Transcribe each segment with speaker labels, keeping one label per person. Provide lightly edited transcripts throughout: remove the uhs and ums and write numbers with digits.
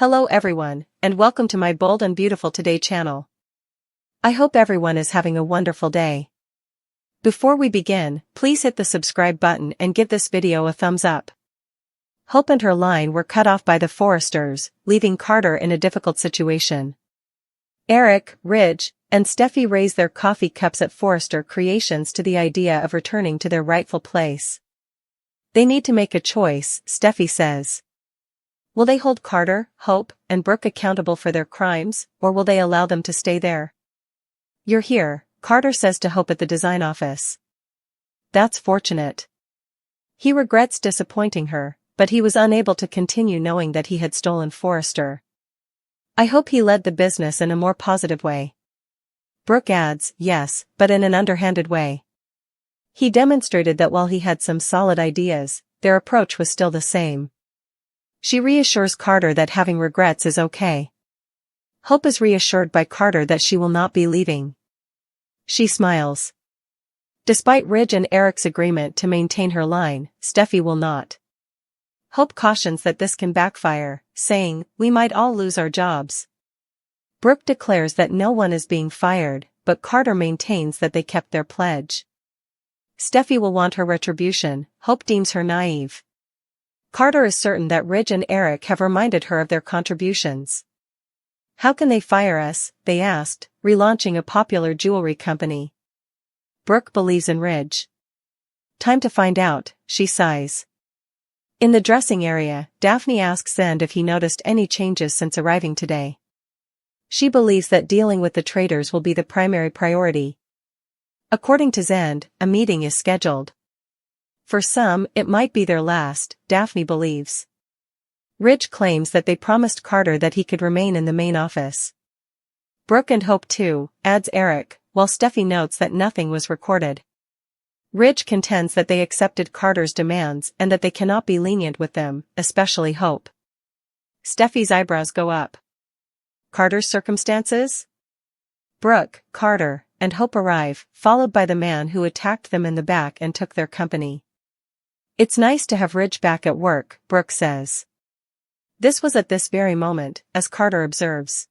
Speaker 1: Hello everyone, and welcome to my Bold and Beautiful Today channel. I hope everyone is having a wonderful day. Before we begin, please hit the subscribe button and give this video a thumbs up. Hope and her line were cut off by the Forresters, leaving Carter in a difficult situation. Eric, Ridge, and Steffy raise their coffee cups at Forrester Creations to the idea of returning to their rightful place. They need to make a choice, Steffy says. Will they hold Carter, Hope, and Brooke accountable for their crimes, or will they allow them to stay there? You're here, Carter says to Hope at the design office. That's fortunate. He regrets disappointing her, but he was unable to continue knowing that he had stolen Forrester. I hope he led the business in a more positive way. Brooke adds, yes, but in an underhanded way. He demonstrated that while he had some solid ideas, their approach was still the same. She reassures Carter that having regrets is okay. Hope is reassured by Carter that she will not be leaving. She smiles. Despite Ridge and Eric's agreement to maintain her line, Steffy will not. Hope cautions that this can backfire, saying, "We might all lose our jobs." Brooke declares that no one is being fired, but Carter maintains that they kept their pledge. Steffy will want her retribution. Hope deems her naive. Carter is certain that Ridge and Eric have reminded her of their contributions. How can they fire us, they asked, relaunching a popular jewelry company. Brooke believes in Ridge. Time to find out, she sighs. In the dressing area, Daphne asks Zend if he noticed any changes since arriving today. She believes that dealing with the traitors will be the primary priority. According to Zend, a meeting is scheduled. For some, it might be their last, Daphne believes. Ridge claims that they promised Carter that he could remain in the main office. Brooke and Hope too, adds Eric, while Steffy notes that nothing was recorded. Ridge contends that they accepted Carter's demands and that they cannot be lenient with them, especially Hope. Steffy's eyebrows go up. Carter's circumstances? Brooke, Carter, and Hope arrive, followed by the man who attacked them in the back and took their company. It's nice to have Ridge back at work, Brooke says. This was at this very moment, as Carter observes.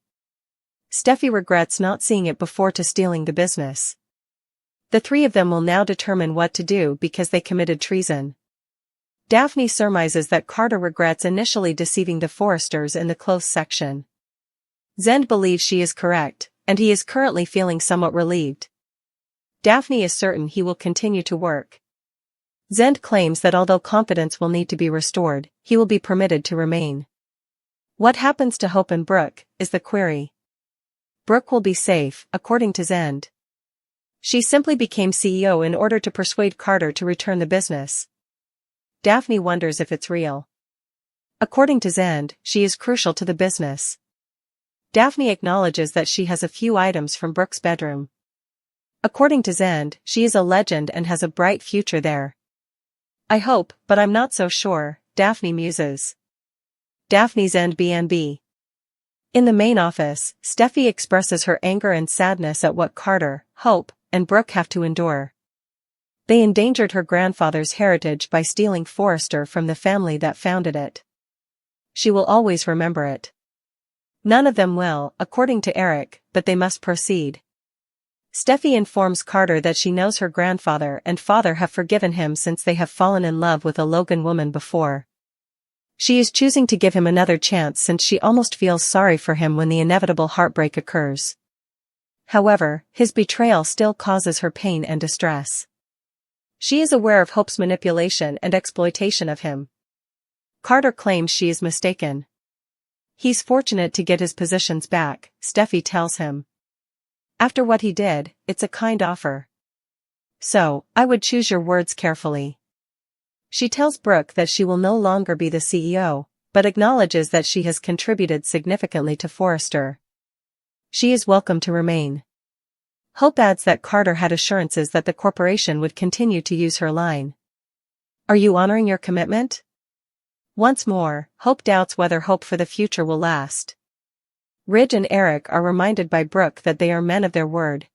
Speaker 1: Steffy regrets not seeing it before to stealing the business. The three of them will now determine what to do because they committed treason. Daphne surmises that Carter regrets initially deceiving the Forresters in the clothes section. Zend believes she is correct, and he is currently feeling somewhat relieved. Daphne is certain he will continue to work. Zend claims that although confidence will need to be restored, he will be permitted to remain. What happens to Hope and Brooke, is the query. Brooke will be safe, according to Zend. She simply became CEO in order to persuade Carter to return the business. Daphne wonders if it's real. According to Zend, she is crucial to the business. Daphne acknowledges that she has a few items from Brooke's bedroom. According to Zend, she is a legend and has a bright future there. I hope, but I'm not so sure, Daphne muses. Daphne's Zend BNB. In the main office, Steffy expresses her anger and sadness at what Carter, Hope, and Brooke have to endure. They endangered her grandfather's heritage by stealing Forrester from the family that founded it. She will always remember it. None of them will, according to Eric, but they must proceed. Steffy informs Carter that she knows her grandfather and father have forgiven him since they have fallen in love with a Logan woman before. She is choosing to give him another chance since she almost feels sorry for him when the inevitable heartbreak occurs. However, his betrayal still causes her pain and distress. She is aware of Hope's manipulation and exploitation of him. Carter claims she is mistaken. He's fortunate to get his positions back, Steffy tells him. After what he did, it's a kind offer. So, I would choose your words carefully. She tells Brooke that she will no longer be the CEO, but acknowledges that she has contributed significantly to Forrester. She is welcome to remain. Hope adds that Carter had assurances that the corporation would continue to use her line. Are you honoring your commitment? Once more, Hope doubts whether hope for the future will last. Ridge and Eric are reminded by Brooke that they are men of their word.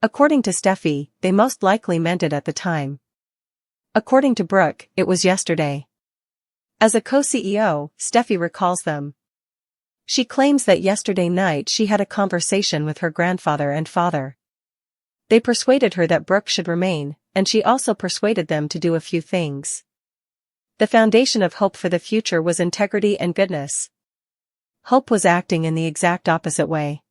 Speaker 1: According to Steffy, they most likely meant it at the time. According to Brooke, it was yesterday. As a co-CEO, Steffy recalls them. She claims that yesterday night she had a conversation with her grandfather and father. They persuaded her that Brooke should remain, and she also persuaded them to do a few things. The foundation of Hope for the future was integrity and goodness. Hope was acting in the exact opposite way.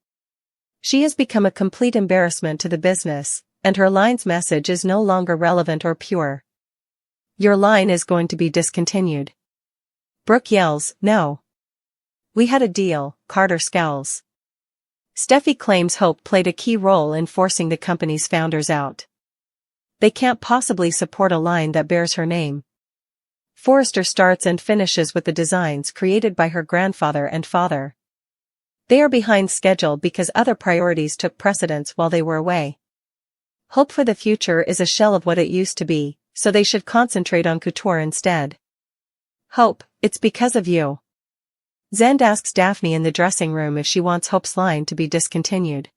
Speaker 1: She has become a complete embarrassment to the business, and her line's message is no longer relevant or pure. Your line is going to be discontinued. Brooke yells, no. We had a deal, Carter scowls. Steffy claims Hope played a key role in forcing the company's founders out. They can't possibly support a line that bears her name. Forrester starts and finishes with the designs created by her grandfather and father. They are behind schedule because other priorities took precedence while they were away. Hope for the future is a shell of what it used to be, so they should concentrate on couture instead. Hope, it's because of you. Zend asks Daphne in the dressing room if she wants Hope's line to be discontinued.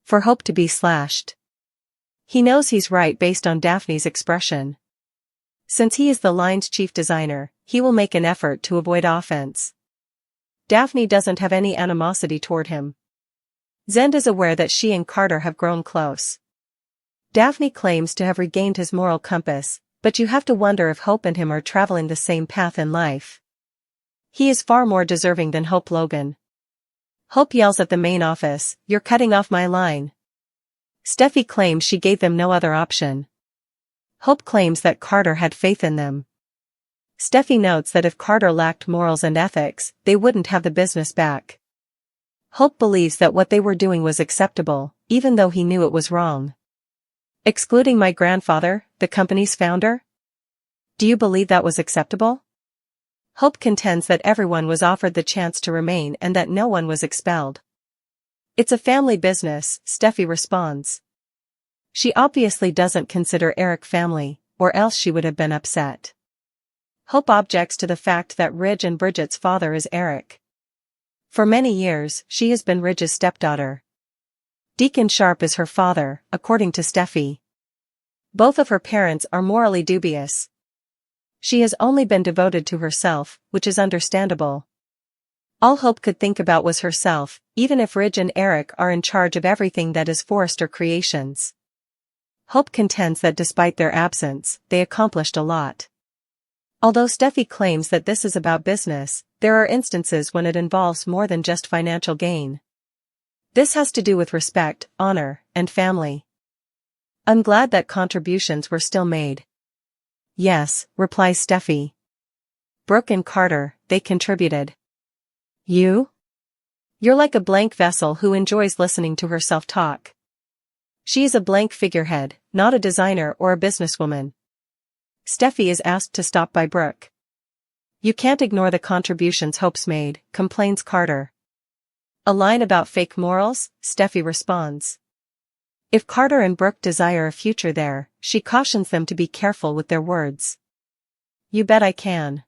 Speaker 1: For Hope to be slashed. He knows he's right based on Daphne's expression. Since he is the line's chief designer, he will make an effort to avoid offense. Daphne doesn't have any animosity toward him. Zend is aware that she and Carter have grown close. Daphne claims to have regained his moral compass, but you have to wonder if Hope and him are traveling the same path in life. He is far more deserving than Hope Logan. Hope yells at the main office, "You're cutting off my line." Steffy claims she gave them no other option. Hope claims that Carter had faith in them. Steffy notes that if Carter lacked morals and ethics, they wouldn't have the business back. Hope believes that what they were doing was acceptable, even though he knew it was wrong. Excluding my grandfather, the company's founder? Do you believe that was acceptable? Hope contends that everyone was offered the chance to remain and that no one was expelled. It's a family business, Steffy responds. She obviously doesn't consider Eric family, or else she would have been upset. Hope objects to the fact that Ridge and Bridget's father is Eric. For many years, she has been Ridge's stepdaughter. Deacon Sharp is her father, according to Steffy. Both of her parents are morally dubious. She has only been devoted to herself, which is understandable. All Hope could think about was herself, even if Ridge and Eric are in charge of everything that is Forrester Creations. Hope contends that despite their absence, they accomplished a lot. Although Steffy claims that this is about business, there are instances when it involves more than just financial gain. This has to do with respect, honor, and family. I'm glad that contributions were still made. Yes, replies Steffy. Brooke and Carter, they contributed. You? You're like a blank vessel who enjoys listening to herself talk. She is a blank figurehead, not a designer or a businesswoman. Steffy is asked to stop by Brooke. You can't ignore the contributions Hope's made, complains Carter. A line about fake morals? Steffy responds. If Carter and Brooke desire a future there, she cautions them to be careful with their words. You bet I can.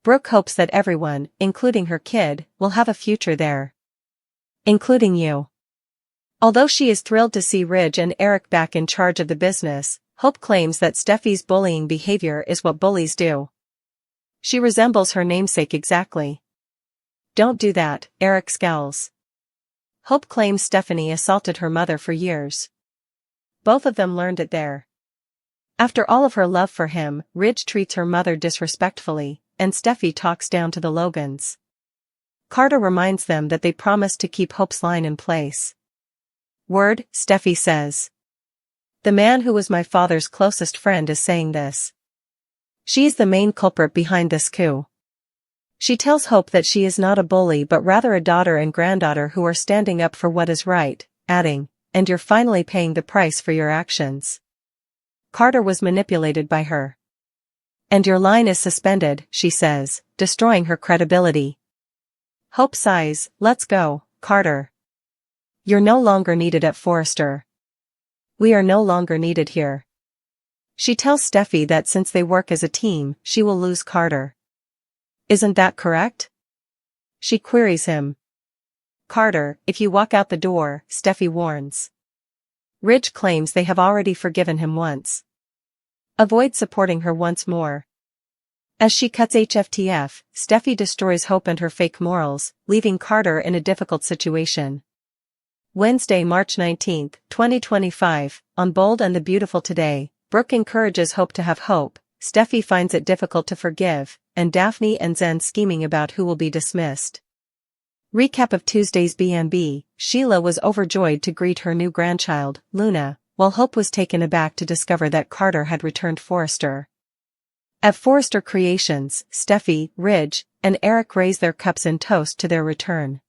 Speaker 1: Brooke hopes that everyone, including her kid, will have a future there. Including you. Although she is thrilled to see Ridge and Eric back in charge of the business, Hope claims that Steffy's bullying behavior is what bullies do. She resembles her namesake exactly. Don't do that, Eric scowls. Hope claims Stephanie assaulted her mother for years. Both of them learned it there. After all of her love for him, Ridge treats her mother disrespectfully, and Steffy talks down to the Logans. Carter reminds them that they promised to keep Hope's line in place. Word, Steffy says. The man who was my father's closest friend is saying this. She is the main culprit behind this coup. She tells Hope that she is not a bully but rather a daughter and granddaughter who are standing up for what is right, adding, and you're finally paying the price for your actions. Carter was manipulated by her. And your line is suspended, she says, destroying her credibility. Hope sighs, let's go, Carter. You're no longer needed at Forrester. We are no longer needed here. She tells Steffy that since they work as a team, she will lose Carter. Isn't that correct? She queries him. Carter, if you walk out the door, Steffy warns. Ridge claims they have already forgiven him once. Avoid supporting her once more. As she cuts HFTF, Steffy destroys Hope and her fake morals, leaving Carter in a difficult situation. Wednesday, March 19, 2025, on Bold and the Beautiful today, Brooke encourages Hope to have hope, Steffy finds it difficult to forgive, and Daphne and Zen scheming about who will be dismissed. Recap of Tuesday's B&B, Sheila was overjoyed to greet her new grandchild, Luna, while Hope was taken aback to discover that Carter had returned Forrester. At Forrester Creations, Steffy, Ridge, and Eric raise their cups in toast to their return.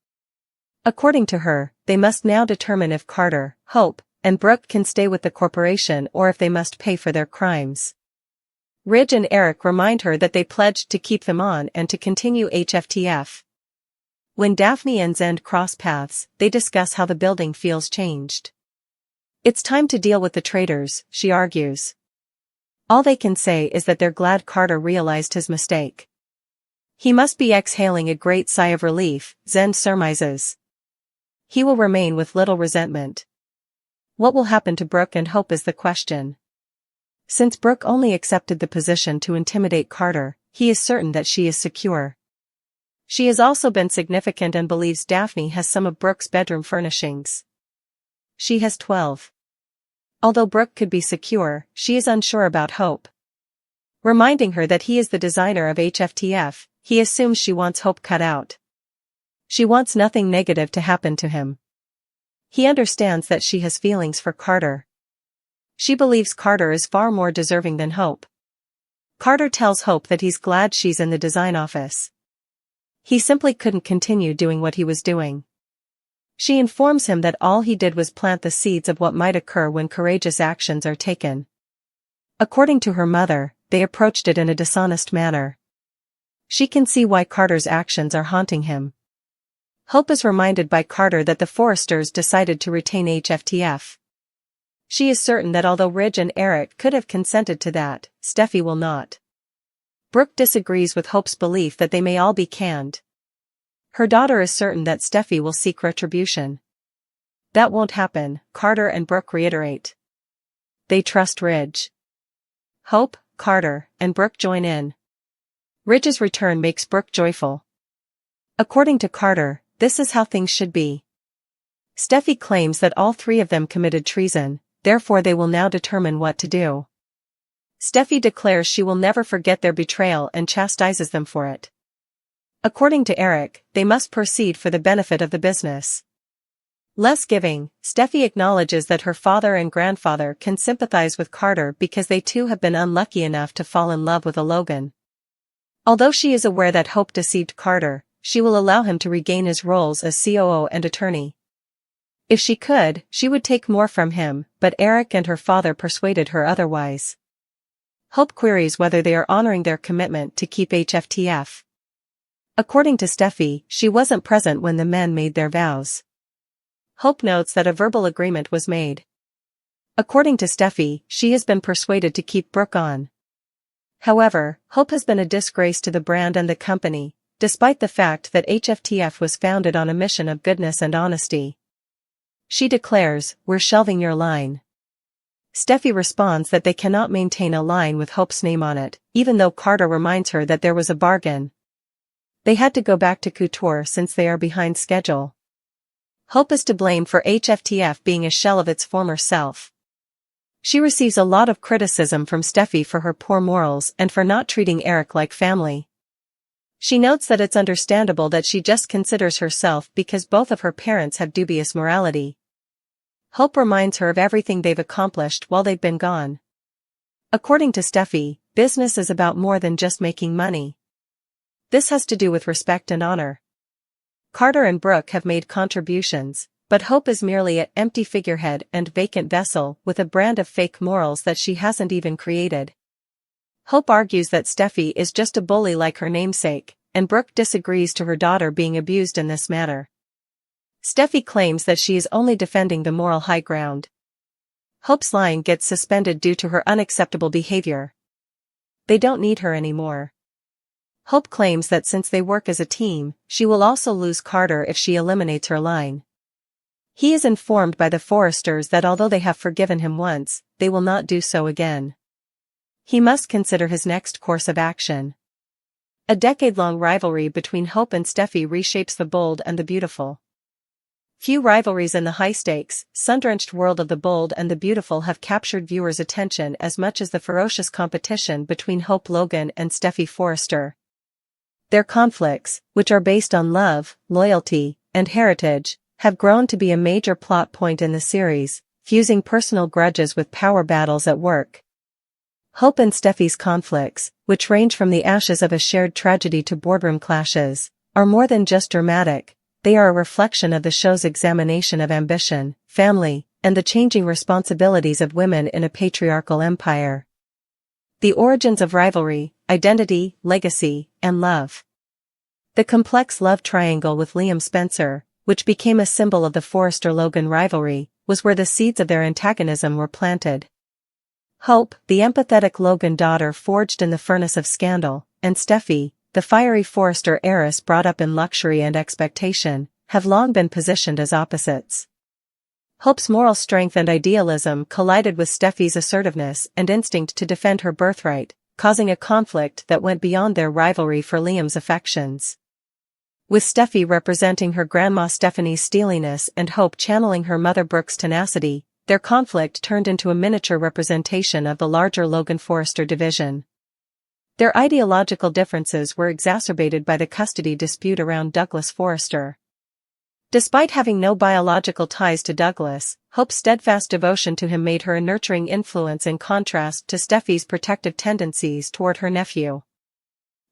Speaker 1: According to her, they must now determine if Carter, Hope, and Brooke can stay with the corporation or if they must pay for their crimes. Ridge and Eric remind her that they pledged to keep them on and to continue HFTF. When Daphne and Zen cross paths, they discuss how the building feels changed. It's time to deal with the traitors, she argues. All they can say is that they're glad Carter realized his mistake. He must be exhaling a great sigh of relief, Zen surmises. He will remain with little resentment. What will happen to Brooke and Hope is the question. Since Brooke only accepted the position to intimidate Carter, he is certain that she is secure. She has also been significant and believes Daphne has some of Brooke's bedroom furnishings. She has 12. Although Brooke could be secure, she is unsure about Hope. Reminding her that he is the designer of HFTF, he assumes she wants Hope cut out. She wants nothing negative to happen to him. He understands that she has feelings for Carter. She believes Carter is far more deserving than Hope. Carter tells Hope that he's glad she's in the design office. He simply couldn't continue doing what he was doing. She informs him that all he did was plant the seeds of what might occur when courageous actions are taken. According to her mother, they approached it in a dishonest manner. She can see why Carter's actions are haunting him. Hope is reminded by Carter that the Forresters decided to retain HFTF. She is certain that although Ridge and Eric could have consented to that, Steffy will not. Brooke disagrees with Hope's belief that they may all be canned. Her daughter is certain that Steffy will seek retribution. That won't happen, Carter and Brooke reiterate. They trust Ridge. Hope, Carter, and Brooke join in. Ridge's return makes Brooke joyful. According to Carter, this is how things should be. Steffy claims that all three of them committed treason, therefore they will now determine what to do. Steffy declares she will never forget their betrayal and chastises them for it. According to Eric, they must proceed for the benefit of the business. Less giving, Steffy acknowledges that her father and grandfather can sympathize with Carter because they too have been unlucky enough to fall in love with a Logan. Although she is aware that Hope deceived Carter, she will allow him to regain his roles as COO and attorney. If she could, she would take more from him, but Eric and her father persuaded her otherwise. Hope queries whether they are honoring their commitment to keep HFTF. According to Steffy, she wasn't present when the men made their vows. Hope notes that a verbal agreement was made. According to Steffy, she has been persuaded to keep Brooke on. However, Hope has been a disgrace to the brand and the company, despite the fact that HFTF was founded on a mission of goodness and honesty. She declares, "We're shelving your line." Steffy responds that they cannot maintain a line with Hope's name on it, even though Carter reminds her that there was a bargain. They had to go back to Couture since they are behind schedule. Hope is to blame for HFTF being a shell of its former self. She receives a lot of criticism from Steffy for her poor morals and for not treating Eric like family. She notes that it's understandable that she just considers herself because both of her parents have dubious morality. Hope reminds her of everything they've accomplished while they've been gone. According to Steffy, business is about more than just making money. This has to do with respect and honor. Carter and Brooke have made contributions, but Hope is merely an empty figurehead and vacant vessel with a brand of fake morals that she hasn't even created. Hope argues that Steffy is just a bully like her namesake, and Brooke disagrees to her daughter being abused in this manner. Steffy claims that she is only defending the moral high ground. Hope's line gets suspended due to her unacceptable behavior. They don't need her anymore. Hope claims that since they work as a team, she will also lose Carter if she eliminates her line. He is informed by the Forresters that although they have forgiven him once, they will not do so again. He must consider his next course of action. A decade-long rivalry between Hope and Steffy reshapes the bold and the beautiful. Few rivalries in the high-stakes, sun-drenched world of the bold and the beautiful have captured viewers' attention as much as the ferocious competition between Hope Logan and Steffy Forrester. Their conflicts, which are based on love, loyalty, and heritage, have grown to be a major plot point in the series, fusing personal grudges with power battles at work. Hope and Steffy's conflicts, which range from the ashes of a shared tragedy to boardroom clashes, are more than just dramatic. They are a reflection of the show's examination of ambition, family, and the changing responsibilities of women in a patriarchal empire. The origins of rivalry, identity, legacy, and love. The complex love triangle with Liam Spencer, which became a symbol of the Forrester-Logan rivalry, was where the seeds of their antagonism were planted. Hope, the empathetic Logan daughter forged in the furnace of scandal, and Steffy, the fiery Forrester heiress brought up in luxury and expectation, have long been positioned as opposites. Hope's moral strength and idealism collided with Steffy's assertiveness and instinct to defend her birthright, causing a conflict that went beyond their rivalry for Liam's affections. With Steffy representing her grandma Stephanie's steeliness and Hope channeling her mother Brooke's tenacity, their conflict turned into a miniature representation of the larger Logan-Forrester division. Their ideological differences were exacerbated by the custody dispute around Douglas Forrester. Despite having no biological ties to Douglas, Hope's steadfast devotion to him made her a nurturing influence in contrast to Steffy's protective tendencies toward her nephew.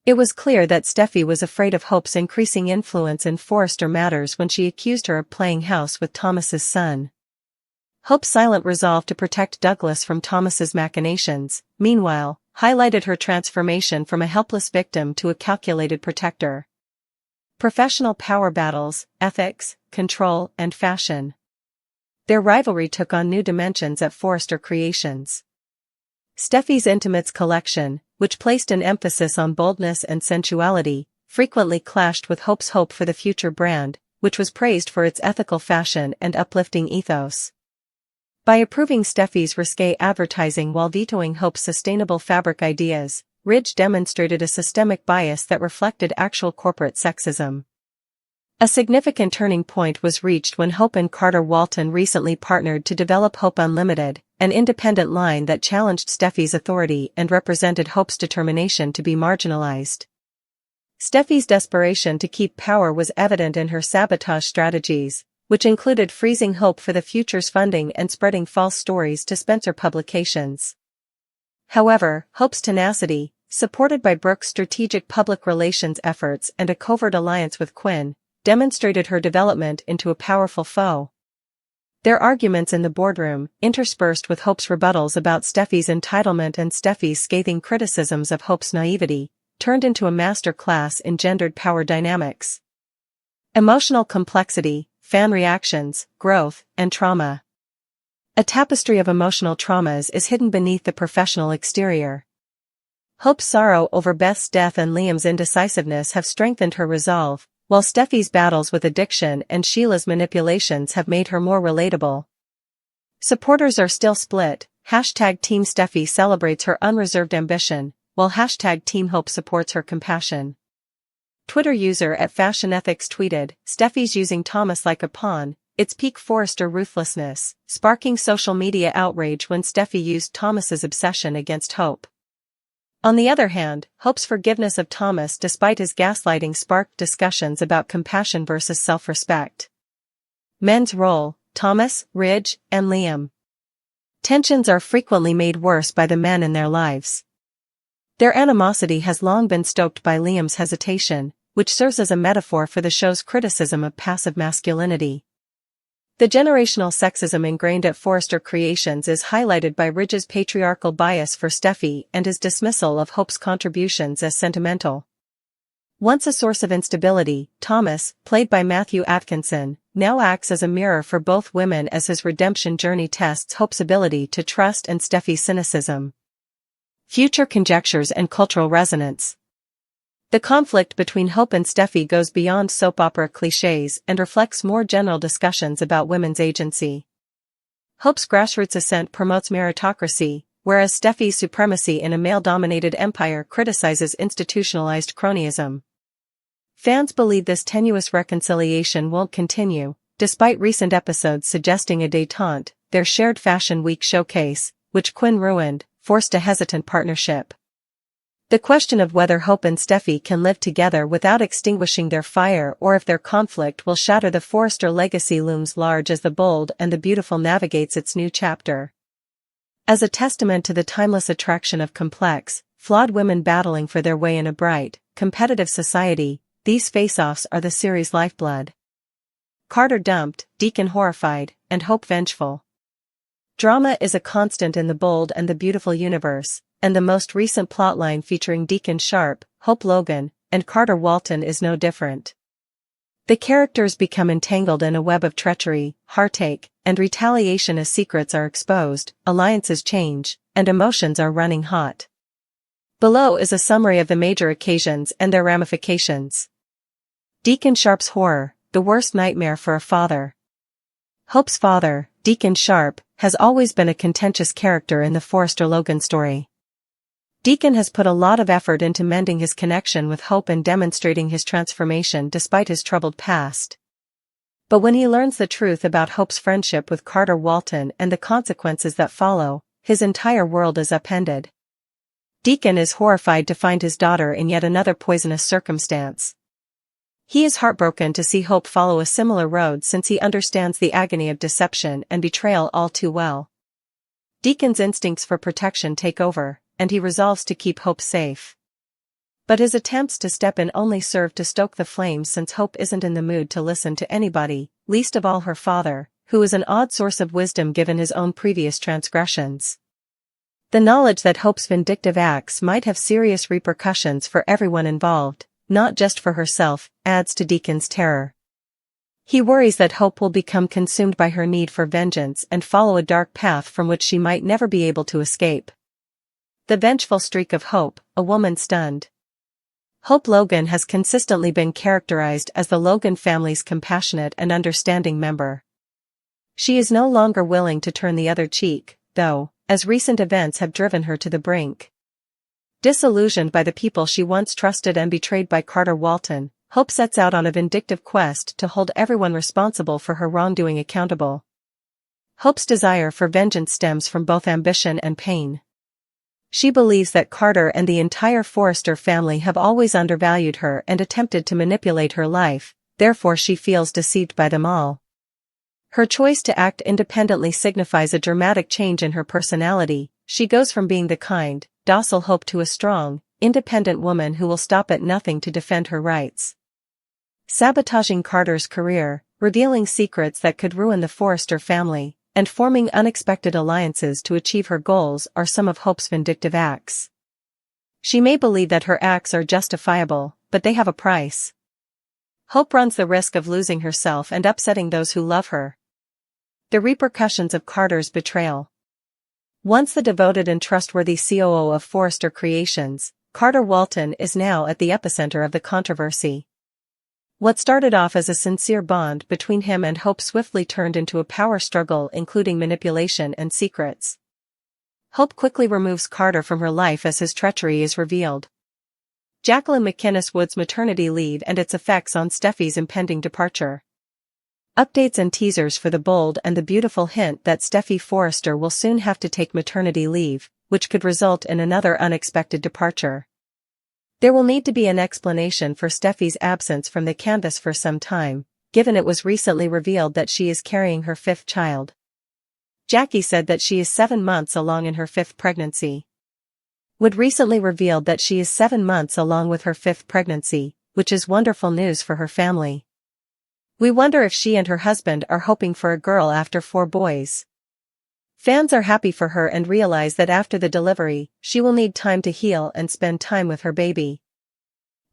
Speaker 1: It was clear that Steffy was afraid of Hope's increasing influence in Forrester matters when she accused her of playing house with Thomas's son. Hope's silent resolve to protect Douglas from Thomas's machinations, meanwhile, highlighted her transformation from a helpless victim to a calculated protector. Professional power battles, ethics, control, and fashion. Their rivalry took on new dimensions at Forrester Creations. Steffy's Intimates collection, which placed an emphasis on boldness and sensuality, frequently clashed with Hope's Hope for the Future brand, which was praised for its ethical fashion and uplifting ethos. By approving Steffy's risque advertising while vetoing Hope's sustainable fabric ideas, Ridge demonstrated a systemic bias that reflected actual corporate sexism. A significant turning point was reached when Hope and Carter Walton recently partnered to develop Hope Unlimited, an independent line that challenged Steffy's authority and represented Hope's determination to be marginalized. Steffy's desperation to keep power was evident in her sabotage strategies, which included freezing Hope for the Future's funding and spreading false stories to Spencer Publications. However, Hope's tenacity, supported by Brooke's strategic public relations efforts and a covert alliance with Quinn, demonstrated her development into a powerful foe. Their arguments in the boardroom, interspersed with Hope's rebuttals about Steffy's entitlement and Steffy's scathing criticisms of Hope's naivety, turned into a master class in gendered power dynamics. Emotional complexity, fan reactions, growth, and trauma. A tapestry of emotional traumas is hidden beneath the professional exterior. Hope's sorrow over Beth's death and Liam's indecisiveness have strengthened her resolve, while Steffy's battles with addiction and Sheila's manipulations have made her more relatable. Supporters are still split. #Team Steffy celebrates her unreserved ambition, while #Team Hope supports her compassion. Twitter user @FashionEthics tweeted, "Steffy's using Thomas like a pawn, it's peak Forrester ruthlessness," sparking social media outrage when Steffy used Thomas's obsession against Hope. On the other hand, Hope's forgiveness of Thomas despite his gaslighting sparked discussions about compassion versus self-respect. Men's role: Thomas, Ridge, and Liam. Tensions are frequently made worse by the men in their lives. Their animosity has long been stoked by Liam's hesitation, which serves as a metaphor for the show's criticism of passive masculinity. The generational sexism ingrained at Forrester Creations is highlighted by Ridge's patriarchal bias for Steffy and his dismissal of Hope's contributions as sentimental. Once a source of instability, Thomas, played by Matthew Atkinson, now acts as a mirror for both women as his redemption journey tests Hope's ability to trust and Steffy's cynicism. Future conjectures and cultural resonance. The conflict between Hope and Steffy goes beyond soap opera cliches and reflects more general discussions about women's agency. Hope's grassroots ascent promotes meritocracy, whereas Steffy's supremacy in a male-dominated empire criticizes institutionalized cronyism. Fans believe this tenuous reconciliation won't continue, despite recent episodes suggesting a détente. Their shared Fashion Week showcase, which Quinn ruined, forced a hesitant partnership. The question of whether Hope and Steffy can live together without extinguishing their fire or if their conflict will shatter the Forrester legacy looms large as The Bold and the Beautiful navigates its new chapter. As a testament to the timeless attraction of complex, flawed women battling for their way in a bright, competitive society, these face-offs are the series' lifeblood. Carter dumped, Deacon horrified, and Hope vengeful. Drama is a constant in The Bold and the Beautiful universe, and the most recent plotline featuring Deacon Sharp, Hope Logan, and Carter Walton is no different. The characters become entangled in a web of treachery, heartache, and retaliation as secrets are exposed, alliances change, and emotions are running hot. Below is a summary of the major occasions and their ramifications. Deacon Sharp's horror, the worst nightmare for a father. Hope's father, Deacon Sharp, has always been a contentious character in the Forrester-Logan story. Deacon has put a lot of effort into mending his connection with Hope and demonstrating his transformation despite his troubled past. But when he learns the truth about Hope's friendship with Carter Walton and the consequences that follow, his entire world is upended. Deacon is horrified to find his daughter in yet another poisonous circumstance. He is heartbroken to see Hope follow a similar road since he understands the agony of deception and betrayal all too well. Deacon's instincts for protection take over, and he resolves to keep Hope safe. But his attempts to step in only serve to stoke the flames since Hope isn't in the mood to listen to anybody, least of all her father, who is an odd source of wisdom given his own previous transgressions. The knowledge that Hope's vindictive acts might have serious repercussions for everyone involved, not just for herself, adds to Deacon's terror. He worries that Hope will become consumed by her need for vengeance and follow a dark path from which she might never be able to escape. The vengeful streak of Hope, a woman stunned. Hope Logan has consistently been characterized as the Logan family's compassionate and understanding member. She is no longer willing to turn the other cheek, though, as recent events have driven her to the brink. Disillusioned by the people she once trusted and betrayed by Carter Walton, Hope sets out on a vindictive quest to hold everyone responsible for her wrongdoing accountable. Hope's desire for vengeance stems from both ambition and pain. She believes that Carter and the entire Forrester family have always undervalued her and attempted to manipulate her life, therefore she feels deceived by them all. Her choice to act independently signifies a dramatic change in her personality. She goes from being the kind, docile Hope to a strong, independent woman who will stop at nothing to defend her rights. Sabotaging Carter's career, revealing secrets that could ruin the Forrester family, and forming unexpected alliances to achieve her goals are some of Hope's vindictive acts. She may believe that her acts are justifiable, but they have a price. Hope runs the risk of losing herself and upsetting those who love her. The repercussions of Carter's betrayal. Once the devoted and trustworthy COO of Forrester Creations, Carter Walton is now at the epicenter of the controversy. What started off as a sincere bond between him and Hope swiftly turned into a power struggle including manipulation and secrets. Hope quickly removes Carter from her life as his treachery is revealed. Jacqueline McInnes Wood's maternity leave and its effects on Steffy's impending departure. Updates and teasers for The Bold and the Beautiful hint that Steffy Forrester will soon have to take maternity leave, which could result in another unexpected departure. There will need to be an explanation for Steffy's absence from the canvas for some time, given it was recently revealed that she is carrying her 5th child. Jackie said that she is 7 months along in her 5th pregnancy. Wood recently revealed that she is 7 months along with her 5th pregnancy, which is wonderful news for her family. We wonder if she and her husband are hoping for a girl after 4 boys. Fans are happy for her and realize that after the delivery, she will need time to heal and spend time with her baby.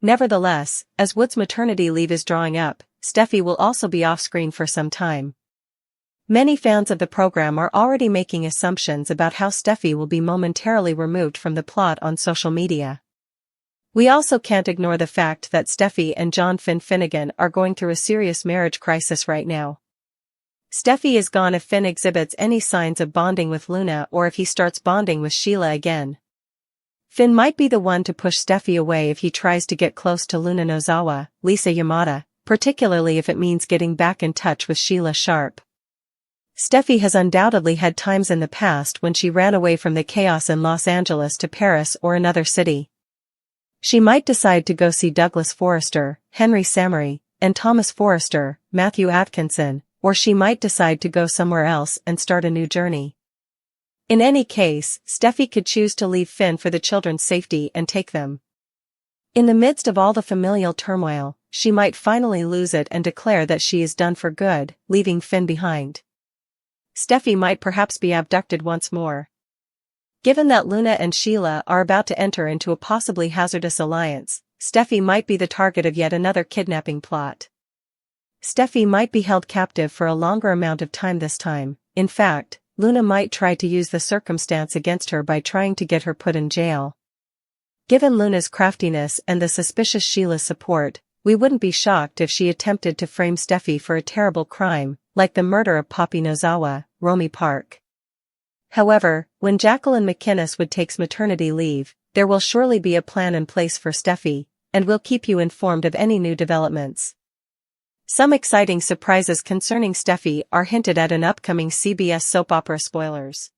Speaker 1: Nevertheless, as Wood's maternity leave is drawing up, Steffy will also be off-screen for some time. Many fans of the program are already making assumptions about how Steffy will be momentarily removed from the plot on social media. We also can't ignore the fact that Steffy and John Finnegan are going through a serious marriage crisis right now. Steffy is gone if Finn exhibits any signs of bonding with Luna or if he starts bonding with Sheila again. Finn might be the one to push Steffy away if he tries to get close to Luna Nozawa, Lisa Yamada, particularly if it means getting back in touch with Sheila Sharp. Steffy has undoubtedly had times in the past when she ran away from the chaos in Los Angeles to Paris or another city. She might decide to go see Douglas Forrester, Henry Samory, and Thomas Forrester, Matthew Atkinson, or she might decide to go somewhere else and start a new journey. In any case, Steffy could choose to leave Finn for the children's safety and take them. In the midst of all the familial turmoil, she might finally lose it and declare that she is done for good, leaving Finn behind. Steffy might perhaps be abducted once more. Given that Luna and Sheila are about to enter into a possibly hazardous alliance, Steffy might be the target of yet another kidnapping plot. Steffy might be held captive for a longer amount of time this time. In fact, Luna might try to use the circumstance against her by trying to get her put in jail. Given Luna's craftiness and the suspicious Sheila's support, we wouldn't be shocked if she attempted to frame Steffy for a terrible crime, like the murder of Poppy Nozawa, Romy Park. However, when Jacqueline McInnes takes maternity leave, there will surely be a plan in place for Steffy, and we'll keep you informed of any new developments. Some exciting surprises concerning Steffy are hinted at in upcoming CBS soap opera spoilers.